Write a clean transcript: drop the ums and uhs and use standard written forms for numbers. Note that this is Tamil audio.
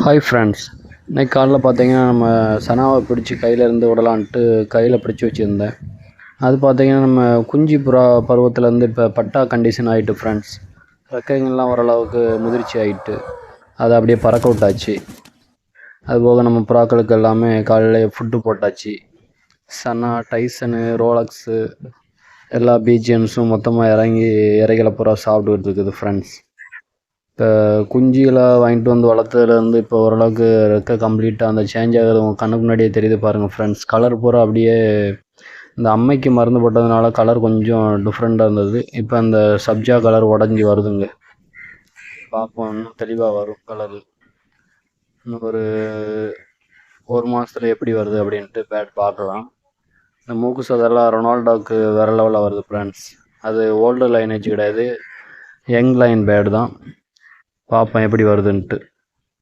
ஹாய் ஃப்ரெண்ட்ஸ், இன்னைக்கு காலைல பார்த்தீங்கன்னா நம்ம சனாவை பிடிச்சி கையிலேருந்து விடலான்ட்டு கையில் பிடிச்சி வச்சுருந்தேன். அது பார்த்தீங்கன்னா நம்ம குஞ்சு புறா பருவத்துலேருந்து இப்போ பட்டா கண்டிஷன் ஆகிட்டு ஃப்ரெண்ட்ஸ். ரெக்கைங்கள்லாம் ஓரளவுக்கு முதிர்ச்சி ஆகிட்டு அதை அப்படியே பறக்க விட்டாச்சு. அதுபோக நம்ம புறாக்களுக்கு எல்லாமே காலையில் ஃபுட்டு போட்டாச்சு. சனா, டைசனு, ரோலக்ஸு எல்லா பீஜியன்ஸும் மொத்தமாக இறங்கி இறைகளை பூரா சாப்பிட்டுக்கிட்டு இருக்குது ஃப்ரெண்ட்ஸ். இப்போ குஞ்சுகளை வாங்கிட்டு வந்து வளர்த்ததுலேருந்து இப்போ ஓரளவுக்கு ரெக்கை கம்ப்ளீட்டாக அந்த சேஞ்ச் ஆகுது உங்கள் கண்ணுக்கு முன்னாடியே தெரியுது பாருங்கள் ஃப்ரெண்ட்ஸ். கலர் பூரா அப்படியே இந்த அம்மைக்கு மருந்து போட்டதுனால கலர் கொஞ்சம் டிஃப்ரெண்ட்டாக இருந்தது. இப்போ அந்த சப்ஜா கலர் உடஞ்சி வருதுங்க. பார்ப்போம், இன்னும் தெளிவாக வரும் கலரு. இன்னும் ஒரு மாதத்தில் எப்படி வருது அப்படின்ட்டு பேட் பார்க்கலாம். இந்த மூக்கு சதெல்லாம் ரொனால்டோவுக்கு வேறு லெவலில் வருது ஃப்ரெண்ட்ஸ். அது ஓல்டு லைனேஜ் கிடையாது, யங் லைன் பேட் தான். பார்ப்பேன் எப்படி வருதுன்ட்டு.